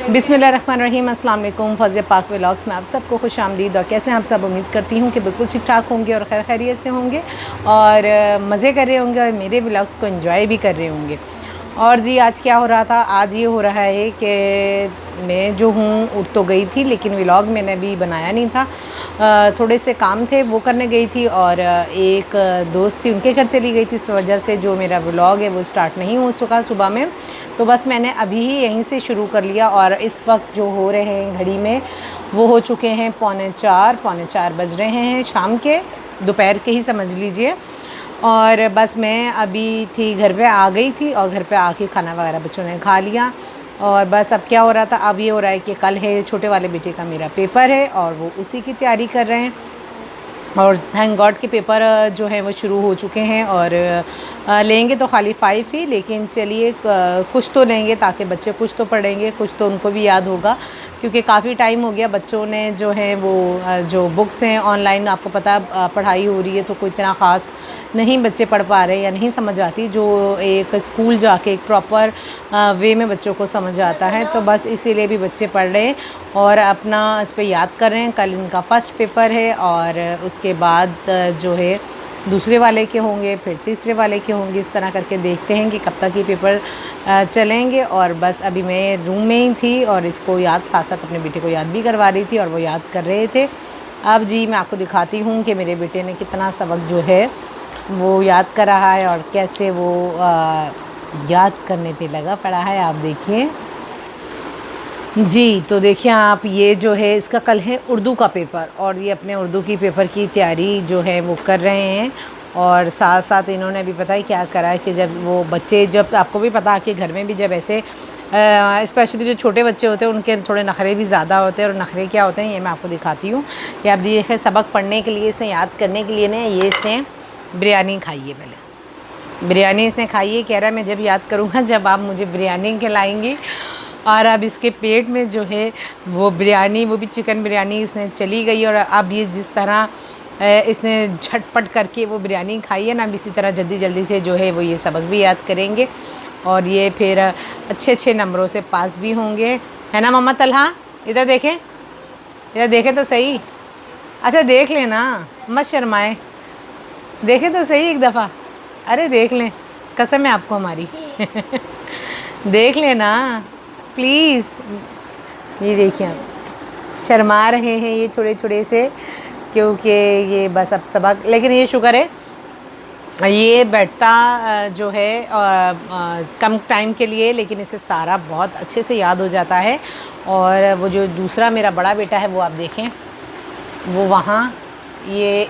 बिस्मिल्लाहिर्रहमानिर्रहीम, अस्सलाम वालेकुम। फ़ज़िया पाक व्लॉग्स में आप सबको खुश आमदीद। और कैसे हैं आप सब? उम्मीद करती हूँ कि बिल्कुल ठीक ठाक होंगे और खैर खैरियत से होंगे और मज़े कर रहे होंगे और मेरे व्लॉग्स को एंजॉय भी कर रहे होंगे। और जी आज क्या हो रहा था? आज ये हो रहा है कि मैं जो हूँ उठ तो गई थी, लेकिन व्लॉग मैंने अभी बनाया नहीं था। थोड़े से काम थे वो करने गई थी और एक दोस्त थी उनके घर चली गई थी। इस वजह से जो मेरा व्लॉग है वो स्टार्ट नहीं हो सका सुबह में, तो बस मैंने अभी ही यहीं से शुरू कर लिया। और इस वक्त जो हो रहे हैं घड़ी में वो हो चुके हैं पौने चार बज रहे हैं शाम के, दोपहर के ही समझ लीजिए। और बस मैं अभी थी घर पे आ गई थी और घर पे आके खाना वगैरह बच्चों ने खा लिया। और बस अब क्या हो रहा था, अब ये हो रहा है कि कल है छोटे वाले बेटे का मेरा पेपर है और वो उसी की तैयारी कर रहे हैं। और थैंक गॉड के पेपर जो है वो शुरू हो चुके हैं और लेंगे तो खाली 5 ही, लेकिन चलिए कुछ तो लेंगे ताकि बच्चे कुछ तो पढ़ेंगे, कुछ तो उनको भी याद होगा। क्योंकि काफ़ी टाइम हो गया बच्चों ने जो है वो जो बुक्स हैं ऑनलाइन, आपको पता पढ़ाई हो रही है तो कोई इतना ख़ास नहीं बच्चे पढ़ पा रहे या नहीं समझ आती जो एक स्कूल जाके एक प्रॉपर वे में बच्चों को समझ आता है। तो बस इसीलिए भी बच्चे पढ़ रहे हैं और अपना इस पर याद कर रहे हैं। कल इनका फ़र्स्ट पेपर है और उसके बाद जो है दूसरे वाले के होंगे, फिर तीसरे वाले के होंगे। इस तरह करके देखते हैं कि कब तक ये पेपर चलेंगे। और बस अभी मैं रूम में ही थी और इसको याद साथ साथ अपने बेटे को याद भी करवा रही थी और वो याद कर रहे थे। अब जी मैं आपको दिखाती हूँ कि मेरे बेटे ने कितना सबक जो है वो याद कर रहा है और कैसे वो याद करने पे लगा पड़ा है। आप देखिए जी, तो देखिए आप, ये जो है इसका कल है उर्दू का पेपर और ये अपने उर्दू की पेपर की तैयारी जो है वो कर रहे हैं। और साथ साथ इन्होंने अभी पता है क्या करा है कि जब वो बच्चे, जब आपको भी पता है कि घर में भी जब ऐसे स्पेशली जो छोटे बच्चे होते हैं उनके थोड़े नखरे भी ज़्यादा होते हैं। और नखरे क्या होते हैं ये मैं आपको दिखाती हूँ कि आप देखिए सबक पढ़ने के लिए, इसे याद करने के लिए ना, ये इसने बिरयानी खाई है। पहले बिरयानी इसने खाई है, कह रहा है मैं जब याद करूँगा जब आप मुझे बिरयानी खिलाएंगी। और अब इसके पेट में जो है वो बिरयानी, वो भी चिकन बिरयानी इसने चली गई। और अब ये जिस तरह इसने झटपट करके वो बिरयानी खाई है ना, अब इसी तरह जल्दी जल्दी से जो है वो ये सबक भी याद करेंगे और ये फिर अच्छे अच्छे नंबरों से पास भी होंगे, है ना मम्मा तलहा? इधर देखें, इधर देखें तो सही। अच्छा देख लेना, मत शर्माए, देखें तो सही एक दफ़ा। अरे देख लें, कसम है आपको हमारी देख लेना प्लीज़। ये देखिए आप शर्मा रहे हैं ये थोड़े थोड़े से, क्योंकि ये बस अब सबक, लेकिन ये शुक्र है ये बैठता जो है कम टाइम के लिए, लेकिन इसे सारा बहुत अच्छे से याद हो जाता है। और वो जो दूसरा मेरा बड़ा बेटा है वो आप देखें, वो वहाँ ये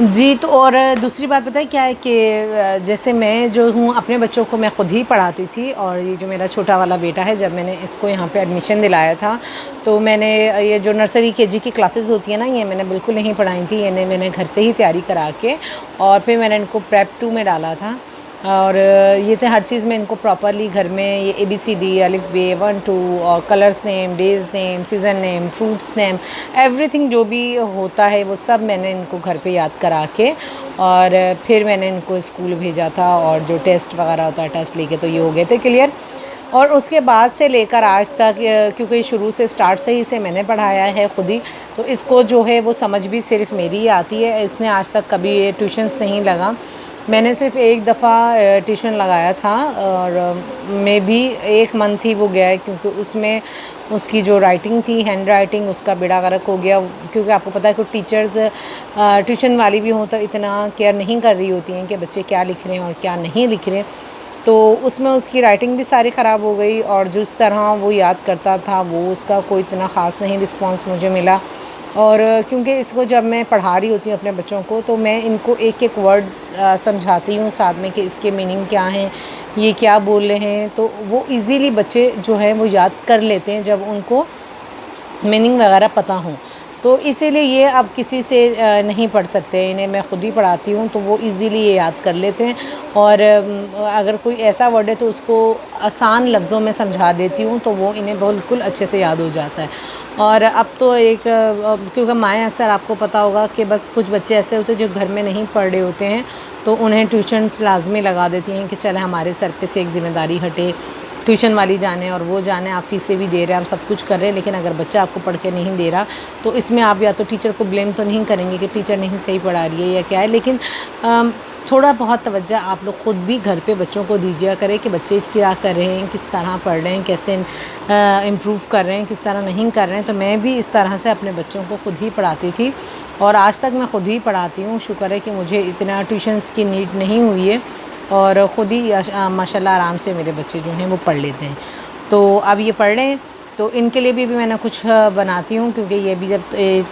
जी। तो और दूसरी बात पता है क्या है कि जैसे मैं जो हूँ अपने बच्चों को मैं ख़ुद ही पढ़ाती थी। और ये जो मेरा छोटा वाला बेटा है, जब मैंने इसको यहाँ पे एडमिशन दिलाया था तो मैंने ये जो नर्सरी केजी की क्लासेस होती है ना, ये मैंने बिल्कुल नहीं पढ़ाई थी। ये मैंने घर से ही तैयारी करा के और फिर मैंने इनको प्रेप 2 में डाला था। और ये थे हर चीज़ में इनको प्रॉपरली घर में ये ABCD अलिफ बे 1 2 और colours name, days name, season name, fruits name, everything जो भी होता है वो सब मैंने इनको घर पे याद करा के और फिर मैंने इनको स्कूल भेजा था। और जो टेस्ट वगैरह होता है, टेस्ट लेके तो ये हो गए थे क्लियर। और उसके बाद से लेकर आज तक, क्योंकि शुरू से स्टार्ट से ही से मैंने पढ़ाया है ख़ुद ही, तो इसको जो है वो समझ भी सिर्फ मेरी ही आती है। इसने आज तक कभी ट्यूशन्स नहीं लगा। मैंने सिर्फ एक दफ़ा ट्यूशन लगाया था और मैं भी 1 मंथ ही वो गया है, क्योंकि उसमें उसकी जो राइटिंग थी, हैंड राइटिंग, उसका बेड़ा गर्क हो गया। क्योंकि आपको पता है कि टीचर्स ट्यूशन वाली भी हों तो इतना केयर नहीं कर रही होती हैं कि बच्चे क्या लिख रहे हैं और क्या नहीं लिख रहे। तो उसमें उसकी राइटिंग भी सारी ख़राब हो गई और जिस तरह वो याद करता था वो उसका कोई इतना ख़ास नहीं रिस्पॉन्स मुझे मिला। और क्योंकि इसको जब मैं पढ़ा रही होती हूँ अपने बच्चों को तो मैं इनको एक एक वर्ड समझाती हूँ साथ में कि इसके मीनिंग क्या हैं, ये क्या बोल रहे हैं। तो वो इजीली बच्चे जो हैं वो याद कर लेते हैं जब उनको मीनिंग वगैरह पता हो। तो इसीलिए ये अब किसी से नहीं पढ़ सकते, इन्हें मैं ख़ुद ही पढ़ाती हूँ तो वो इजीली ये याद कर लेते हैं। और अगर कोई ऐसा वर्ड है तो उसको आसान लफ्ज़ों में समझा देती हूँ तो वो इन्हें बिल्कुल अच्छे से याद हो जाता है। और अब तो एक क्योंकि माएँ अक्सर, आपको पता होगा कि बस कुछ बच्चे ऐसे होते हैं जो घर में नहीं पढ़ रहे होते हैं तो उन्हें ट्यूशन्स लाजमी लगा देती हैं कि चले हमारे सर पे से एक ज़िम्मेदारी हटे ट्यूशन वाली जाने और वो जाने, आप फीसें भी दे रहे हैं, आप सब कुछ कर रहे हैं, लेकिन अगर बच्चा आपको पढ़ के नहीं दे रहा तो इसमें आप या तो टीचर को ब्लेम तो नहीं करेंगे कि टीचर नहीं सही पढ़ा रही है या क्या है, लेकिन थोड़ा बहुत तवज्जो आप लोग ख़ुद भी घर पे बच्चों को दीजिए करें कि बच्चे क्या कर रहे हैं, किस तरह पढ़ रहे हैं, कैसे इम्प्रूव कर रहे हैं, किस तरह नहीं कर रहे हैं। तो मैं भी इस तरह से अपने बच्चों को ख़ुद ही पढ़ाती थी और आज तक मैं ख़ुद ही पढ़ाती हूँ। शुक्र है कि मुझे इतना ट्यूशन्स की नीड नहीं हुई है और ख़ुद ही माशाल्लाह आराम से मेरे बच्चे जो हैं वो पढ़ लेते हैं। तो अब ये पढ़ रहे हैं तो इनके लिए भी मैंने कुछ बनाती हूँ, क्योंकि ये भी जब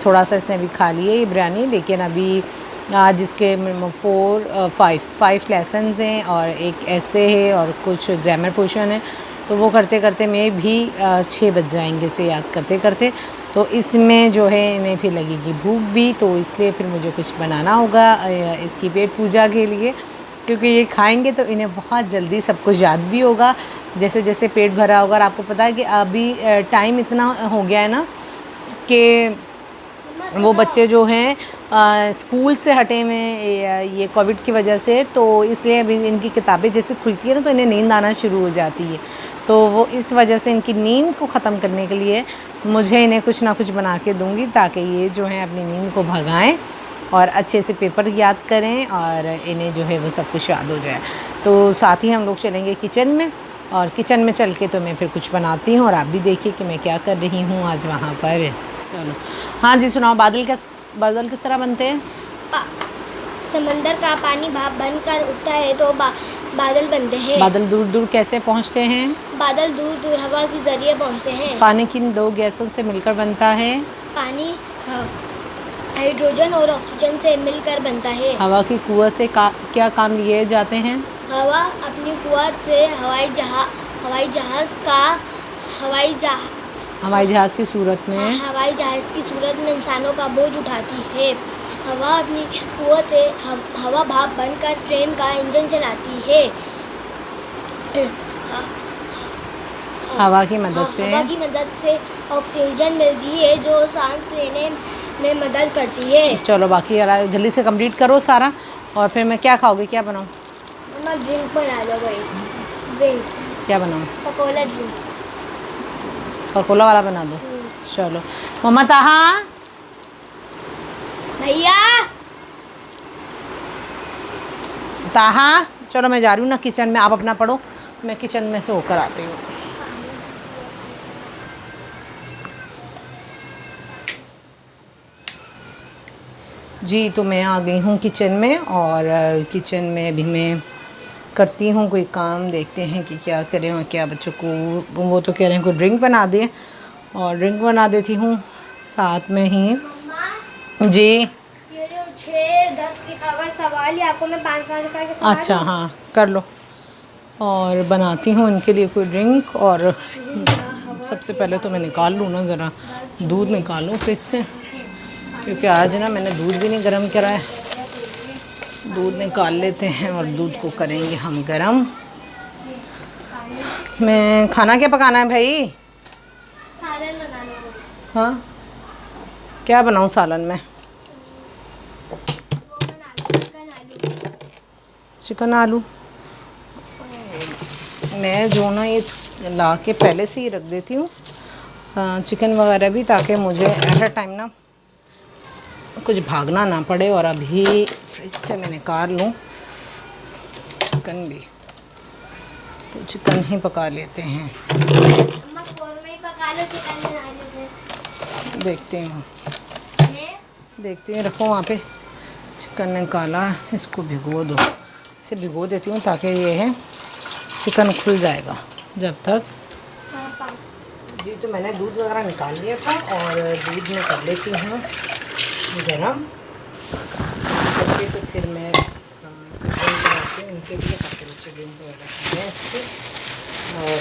थोड़ा सा इसने अभी खा लिए ये बिरयानी, लेकिन अभी आज इसके 5 लेसन्स हैं और एक ऐसे है और कुछ ग्रामर पोर्शन है, तो वो करते करते मैं भी 6 बज जाएंगे इसे याद करते करते। तो इसमें जो है इन्हें फिर लगेगी भूख भी, तो इसलिए फिर मुझे कुछ बनाना होगा इसकी पेट पूजा के लिए, क्योंकि ये खाएंगे तो इन्हें बहुत जल्दी सब कुछ याद भी होगा जैसे जैसे पेट भरा होगा। और आपको पता है कि अभी टाइम इतना हो गया है ना कि वो बच्चे जो हैं स्कूल से हटे हुए ये कोविड की वजह से, तो इसलिए अभी इनकी किताबें जैसे खुलती है ना तो इन्हें नींद आना शुरू हो जाती है। तो वो इस वजह से इनकी नींद को ख़त्म करने के लिए मुझे इन्हें कुछ ना कुछ बना के दूँगी, ताकि ये जो है अपनी नींद को भगाएं और अच्छे से पेपर याद करें और इन्हें जो है वो सब कुछ याद हो जाए। तो साथ ही हम लोग चलेंगे किचन में, और किचन में चल के तो मैं फिर कुछ बनाती हूँ और आप भी देखिए कि मैं क्या कर रही हूँ आज वहाँ पर। चलो हाँ जी, सुनाओ। बादल किस तरह बनते हैं? समंदर का पानी भाप बनकर उठता है तो बादल बनते हैं। बादल दूर दूर कैसे पहुँचते हैं? बादल दूर दूर हवा के जरिए पहुँचते हैं। पानी किन 2 गैसों से मिलकर बनता है? पानी हाइड्रोजन और ऑक्सीजन से मिलकर बनता है। हवा की कुआं से क्या काम लिए जाते हैं? हवा अपनी कुआं से हवाई जहाज़ की सूरत में इंसानों का बोझ उठाती है। हवा अपनी कुआं से हवा भाप बनकर ट्रेन का इंजन चलाती है। हवा की मदद से ऑक्सीजन मिलती है जो सांस लेने में मदद करती है। चलो बाकी जल्दी से कंप्लीट करो सारा, और फिर मैं क्या खाओगे, क्या बनाऊँ? ड्रिंक बना लो भाई। ड्रिंक क्या बनाऊँ? कोकोला ड्रिंक, कोकोला वाला बना दो। चलो मम्मा ताहा भैया ताहा, चलो मैं जा रही हूँ ना किचन में, आप अपना पढ़ो, मैं किचन में से होकर आती हूँ। जी तो मैं आ गई हूँ किचन में, और किचन में अभी मैं करती हूँ कोई काम, देखते हैं कि क्या करें और क्या बच्चों को। वो तो कह रहे हैं कोई ड्रिंक बना दें, और ड्रिंक बना देती हूँ साथ में ही। जी ये जो 6-10 लिखा हुआ सवाल है, आपको मैं 5-5 करके सवाल। अच्छा हाँ कर लो, और बनाती हूँ इनके लिए कोई ड्रिंक। और सबसे पहले तो मैं निकाल लूँ ना, ज़रा दूध निकालूँ फ्रिज से, क्योंकि आज ना मैंने दूध भी नहीं गर्म करा है। दूध निकाल लेते हैं और दूध को करेंगे हम गरम। मैं खाना क्या पकाना है भाई? सालन बना लो। हाँ क्या बनाऊँ सालन में? चिकन आलू। मैं जो ना ये ला के पहले से ही रख देती हूँ चिकन वगैरह भी, ताकि मुझे एट अ टाइम ना कुछ भागना ना पड़े। और अभी फ्रिज से मैं निकाल लूँ चिकन भी, तो चिकन ही पका लेते हैं। देखते हैं रखो वहाँ पे। चिकन निकाला, इसको भिगो दो, इसे भिगो देती हूँ ताकि ये है चिकन खुल जाएगा जब तक। जी तो मैंने दूध वगैरह निकाल लिया था, और दूध में कर लेती हूँ गरम करके। तो फिर मैं बनाती हूँ उनके लिए, ताकि बच्चे ड्रिंक वगैरह खाएँ इसके। और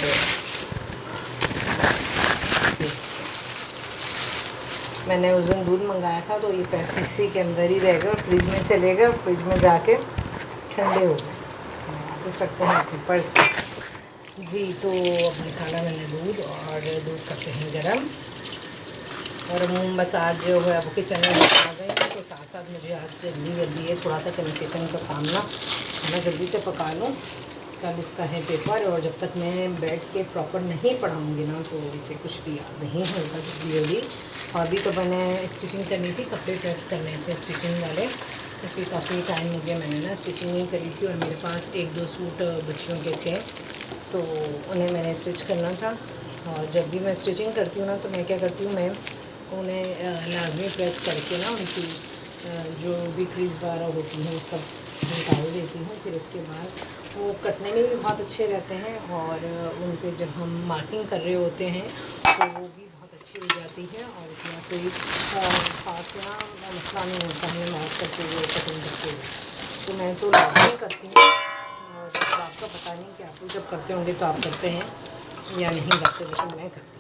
मैंने उस दिन दूध मंगाया था, तो ये पैसे इसी के अंदर ही रह गए और फ्रिज में चले गए, फ्रिज में जाके ठंडे हो गए। वापस रखते हैं अपने पर्स। जी तो अब निकाला मैंने दूध, और दूध करते हैं गरम। और बस आज जो है अब किचन में आ गई हूँ, तो साथ साथ मुझे आज जल्दी है थोड़ा सा, कि मैं किचन का काम ना मैं जल्दी से पका लूँ। कल इसका है पेपर, और जब तक मैं बैठ के प्रॉपर नहीं पढ़ाऊँगी ना तो इसे कुछ भी याद नहीं होगा रियली। और भी तो मैंने स्टिचिंग करनी थी, कपड़े प्रेस करने थे स्टिचिंग वाले, क्योंकि काफ़ी टाइम हो गया मैंने ना स्टिचिंग नहीं करी थी, और मेरे पास 1-2 सूट बच्चियों के थे तो उन्हें मैंने स्टिच करना था। और जब भी मैं स्टिचिंग करती हूँ ना तो मैं क्या करती हूँ, मैं उन्हें लाजमी प्रेस करके ना उनकी जो भी क्रीज वगैरह होती हैं सब निकाल देती हूँ। फिर उसके बाद वो कटने में भी बहुत अच्छे रहते हैं, और उन पे जब हम मार्किंग कर रहे होते हैं तो वो भी बहुत अच्छी हो जाती है, और उसमें कोई खास ना मसला नहीं होता है मार्क करते हुए कटिंग करते हुए। तो मैं तो लाजमी करती हूँ, और आपका पता नहीं कि आप लोग जब करते होंगे तो आप करते हैं या नहीं करते, लेकिन मैं करती हूँ।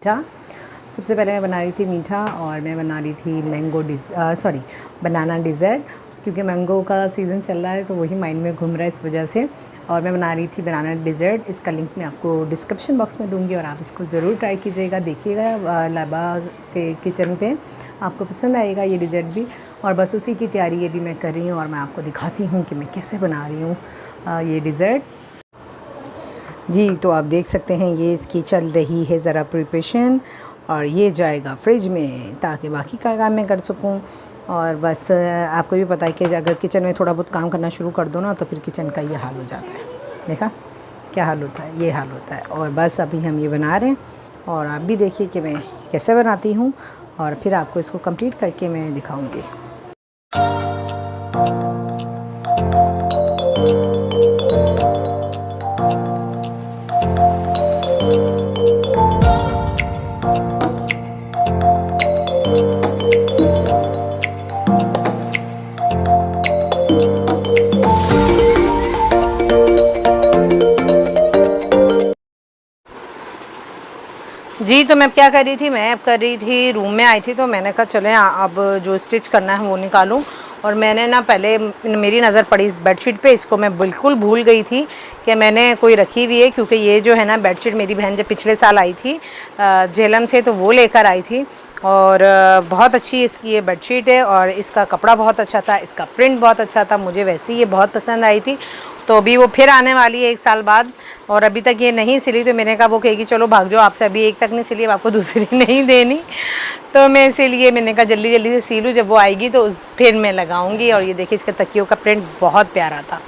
मीठा। सबसे पहले मैं बना रही थी मीठा, और मैं बना रही थी बनाना डिज़र्ट, क्योंकि मैंगो का सीज़न चल रहा है तो वही माइंड में घूम रहा है इस वजह से। और मैं बना रही थी बनाना डिज़र्ट, इसका लिंक मैं आपको डिस्क्रिप्शन बॉक्स में दूंगी, और आप इसको ज़रूर ट्राई कीजिएगा, देखिएगा लाबा के किचन पे, आपको पसंद आएगा ये डिज़र्ट भी। और बस उसी की तैयारी ये भी मैं कर रही हूँ, और मैं आपको दिखाती हूँ कि मैं कैसे बना रही हूँ ये डिज़र्ट। जी, तो आप देख सकते हैं ये इसकी चल रही है ज़रा प्रिपरेशन, और ये जाएगा फ्रिज में ताकि बाकी का काम मैं कर सकूं। और बस आपको भी पता है कि अगर किचन में थोड़ा बहुत काम करना शुरू कर दो ना तो फिर किचन का ये हाल हो जाता है। देखा क्या हाल होता है, ये हाल होता है। और बस अभी हम ये बना रहे हैं, और आप भी देखिए कि मैं कैसे बनाती हूँ, और फिर आपको इसको कंप्लीट करके मैं दिखाऊँगी। जी, तो मैं क्या कर रही थी, मैं अब कर रही थी रूम में आई थी, तो मैंने कहा चले अब जो स्टिच करना है वो निकालूं। और मैंने ना पहले मेरी नज़र पड़ी इस बेडशीट पे, इसको मैं बिल्कुल भूल गई थी कि मैंने कोई रखी हुई है, क्योंकि ये जो है ना बेडशीट मेरी बहन जब पिछले साल आई थी झेलम से, तो वो लेकर आई थी। और बहुत अच्छी इसकी ये बेडशीट है और इसका कपड़ा बहुत अच्छा था, इसका प्रिंट बहुत अच्छा था, मुझे वैसे ही ये बहुत पसंद आई थी। तो अभी वो फिर आने वाली है 1 साल बाद, और अभी तक ये नहीं सिली, तो मैंने कहा वो कहेगी चलो भाग जाओ, आपसे अभी एक तक नहीं सिली, अब आपको दूसरी नहीं देनी। तो मैं इसीलिए मैंने कहा जल्दी जल्दी से सीलूँ, जब वो आएगी तो फिर मैं लगाऊंगी। और ये देखिए इसके तकियों का प्रिंट बहुत प्यारा था,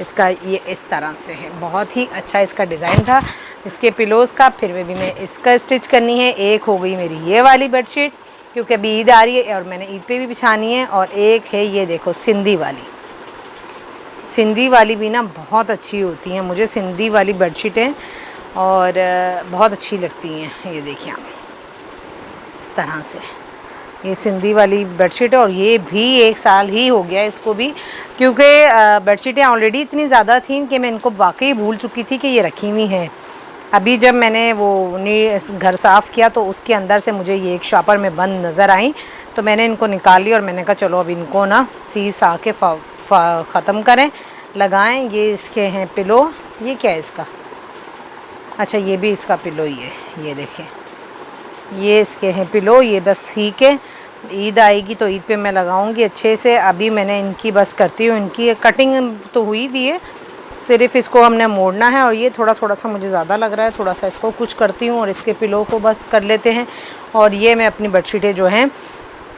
इसका ये इस तरह से है, बहुत ही अच्छा इसका डिज़ाइन था इसके पिलोज़ का। फिर भी मैं इसका स्टिच करनी है। एक हो गई मेरी ये वाली बेडशीट, क्योंकि अभी ईद आ रही है और मैंने ईद पे भी बिछानी है। और एक है ये देखो सिंधी वाली, सिंधी वाली भी ना बहुत अच्छी होती हैं, मुझे सिंधी वाली बेडशीटें और बहुत अच्छी लगती हैं। ये देखिए आप इस तरह से ये सिंधी वाली बेडशीट है, और ये भी 1 साल ही हो गया इसको भी, क्योंकि बेडशीटें ऑलरेडी इतनी ज़्यादा थीं कि मैं इनको वाकई भूल चुकी थी कि ये रखी हुई हैं। अभी जब मैंने वो घर साफ़ किया तो उसके अंदर से मुझे ये एक शॉपर में बंद नज़र आई, तो मैंने इनको निकाल ली और मैंने कहा चलो अब इनको ना सी सा के ख़त्म करें, लगाएं। ये इसके हैं पिलो, ये क्या है इसका, अच्छा ये भी इसका पिलो ही है, ये देखें ये इसके हैं पिलो। ये बस सी के ईद आएगी तो ईद पे मैं लगाऊंगी अच्छे से। अभी मैंने इनकी बस करती हूँ, इनकी कटिंग तो हुई भी है, सिर्फ इसको हमने मोड़ना है। और ये थोड़ा सा मुझे ज़्यादा लग रहा है, थोड़ा सा इसको कुछ करती हूँ और इसके पिलो को बस कर लेते हैं। और ये मैं अपनी बेडशीटें जो हैं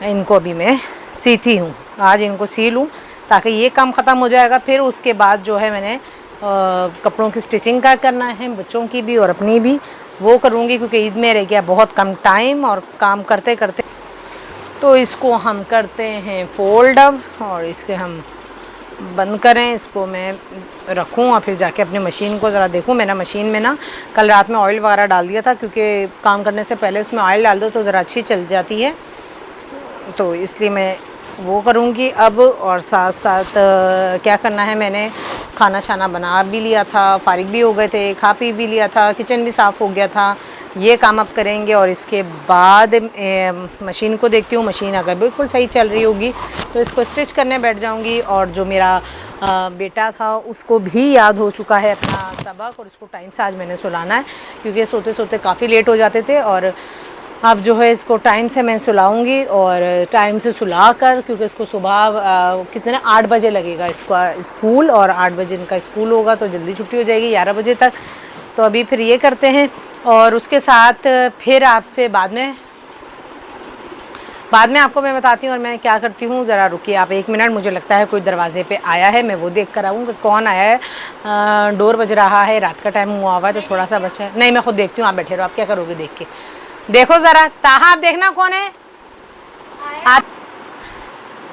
इनको अभी मैं सीती हूँ, आज इनको सी लूँ ताकि ये काम ख़त्म हो जाएगा। फिर उसके बाद जो है मैंने कपड़ों की स्टिचिंग का करना है, बच्चों की भी और अपनी भी, वो करूँगी क्योंकि ईद में रह गया बहुत कम टाइम। और काम करते करते तो इसको हम करते हैं फोल्ड अब, और इसके हम बंद करें, इसको मैं रखूँ और फिर जाके अपनी मशीन को ज़रा देखूँ। मैंने मशीन में ना कल रात में ऑयल वगैरह डाल दिया था, क्योंकि काम करने से पहले उसमें ऑयल डाल दो तो ज़रा अच्छी चल जाती है, तो इसलिए मैं वो करूँगी अब। और साथ साथ क्या करना है, मैंने खाना शाना बना भी लिया था, फारिग भी हो गए थे, खा पी भी लिया था, किचन भी साफ़ हो गया था, ये काम अब करेंगे। और इसके बाद मशीन को देखती हूँ, मशीन अगर बिल्कुल सही चल रही होगी तो इसको स्टिच करने बैठ जाऊँगी। और जो मेरा बेटा था उसको भी याद हो चुका है अपना सबक, और उसको टाइम से आज मैंने सुलाना है, क्योंकि सोते सोते काफ़ी लेट हो जाते थे। और अब जो है इसको टाइम से मैं सुलाऊंगी, और टाइम से सुला कर, क्योंकि इसको सुबह कितने 8 बजे लगेगा इसका स्कूल, और 8 बजे इनका स्कूल होगा तो जल्दी छुट्टी हो जाएगी 11 बजे तक। तो अभी फिर ये करते हैं, और उसके साथ फिर आपसे बाद में आपको मैं बताती हूँ और मैं क्या करती हूँ। ज़रा रुकिए आप 1 मिनट, मुझे लगता है कोई दरवाजे पे आया है, मैं वो देख कर आऊँ कि कौन आया है। डोर बज रहा है, रात का टाइम हुआ हुआ है तो थोड़ा सा बचा है। नहीं मैं खुद देखती हूँ, आप बैठे रहो, आप क्या करोगे देख के, देखो ज़रा ताहा, आप देखना कौन है आप।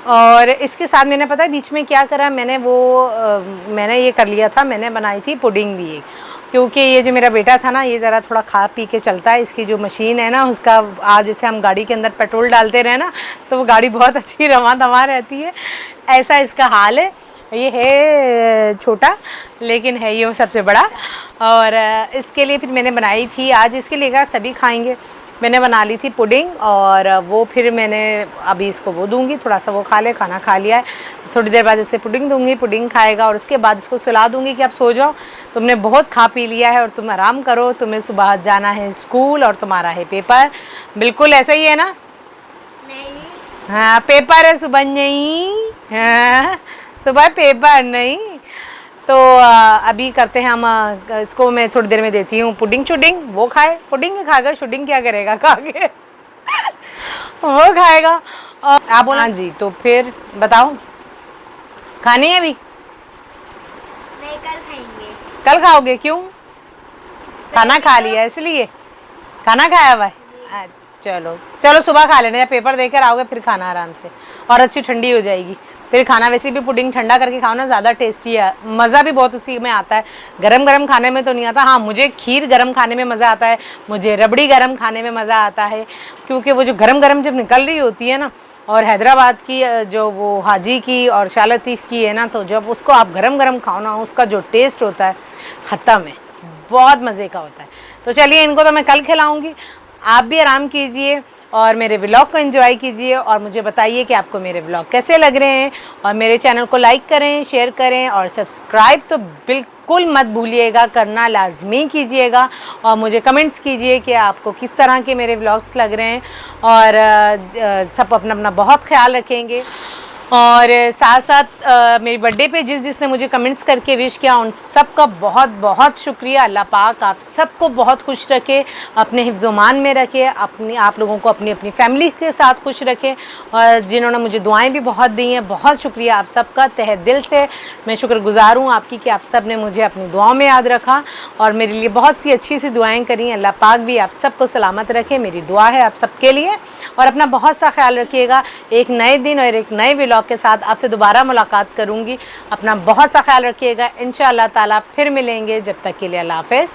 और इसके साथ मैंने पता है बीच में क्या करा, मैंने ये कर लिया था, मैंने बनाई थी पुडिंग भी एक, क्योंकि ये जो मेरा बेटा था ना ये ज़रा थोड़ा खा पी के चलता है। इसकी जो मशीन है ना उसका, आज जैसे हम गाड़ी के अंदर पेट्रोल डालते रहे ना तो वो गाड़ी बहुत अच्छी रवा दवा रहती है, ऐसा इसका हाल है। ये है छोटा लेकिन है ये सबसे बड़ा। और इसके लिए फिर मैंने बनाई थी आज, इसके लिए सभी खाएंगे, मैंने बना ली थी पुडिंग। और वो फिर मैंने अभी इसको वो दूंगी, थोड़ा सा वो खा ले, खाना खा लिया है, थोड़ी देर बाद इससे पुडिंग दूंगी, पुडिंग खाएगा। और उसके बाद इसको सुला दूंगी कि अब सो जाओ, तुमने बहुत खा पी लिया है और तुम आराम करो, तुम्हें सुबह जाना है स्कूल और तुम्हारा है पेपर। बिल्कुल ऐसा ही है ना? नहीं, हाँ पेपर है सुबह, नहीं हाँ सुबह पेपर नहीं। तो अभी करते हैं हम, इसको मैं थोड़ी देर में देती हूँ पुडिंग शुडिंग, वो खाए, पुडिंग ही खाएगा, शुडिंग क्या करेगा खा के वो खाएगा। और आप बोला हाँ जी, तो फिर बताओ खानी है अभी? नहीं कल खाएंगे। कल खाओगे? क्यों? खाना खा लिया इसलिए? खाना खाया हुआ है? चलो चलो सुबह खा लेना, या पेपर देकर आओगे फिर खाना आराम से, और अच्छी ठंडी हो जाएगी फिर खाना। वैसे भी पुडिंग ठंडा करके खाओ ना, ज़्यादा टेस्टी है, मज़ा भी बहुत उसी में आता है, गरम गरम खाने में तो नहीं आता। हाँ मुझे खीर गरम खाने में मज़ा आता है, मुझे रबड़ी गरम खाने में मज़ा आता है, क्योंकि वो जो गरम गरम जब निकल रही होती है ना, और हैदराबाद की जो वो हाजी की और शाह लतीफ़ की है ना, तो जब उसको आप गरम गरम खाओ ना, उसका जो टेस्ट होता है ख़त्म है, बहुत मज़े का होता है। तो चलिए इनको तो मैं कल खिलाऊँगी, आप भी आराम कीजिए। और मेरे व्लॉग को एंजॉय कीजिए और मुझे बताइए कि आपको मेरे व्लॉग कैसे लग रहे हैं। और मेरे चैनल को लाइक करें, शेयर करें और सब्सक्राइब तो बिल्कुल मत भूलिएगा करना, लाजमी कीजिएगा। और मुझे कमेंट्स कीजिए कि आपको किस तरह के मेरे व्लॉग्स लग रहे हैं। और सब अपना अपना बहुत ख्याल रखेंगे। और साथ साथ मेरी बर्थडे पे जिसने मुझे कमेंट्स करके विश किया उन सब का बहुत बहुत शुक्रिया। अल्लाह पाक आप सबको बहुत खुश रखे, अपने हिफ्ज़-ओ-मान में रखे, आप लोगों को अपनी अपनी फैमिली के साथ खुश रखे। और जिन्होंने मुझे दुआएं भी बहुत दी हैं, बहुत शुक्रिया आप सबका, तहे दिल से मैं शुक्रगुज़ार हूँ आपकी कि आप सब ने मुझे अपनी दुआओं में याद रखा और मेरे लिए बहुत सी अच्छी सी दुआएँ करी। अल्लाह पाक भी आप सबको सलामत रखे, मेरी दुआ है आप सबके लिए। और अपना बहुत सा ख्याल रखिएगा। एक नए दिन और एक नए व्लॉग के साथ आपसे दोबारा मुलाकात करूँगी। अपना बहुत सा ख्याल रखिएगा। इंशाअल्लाह ताला फिर मिलेंगे। जब तक के लिए अल्लाह हाफ़िज़।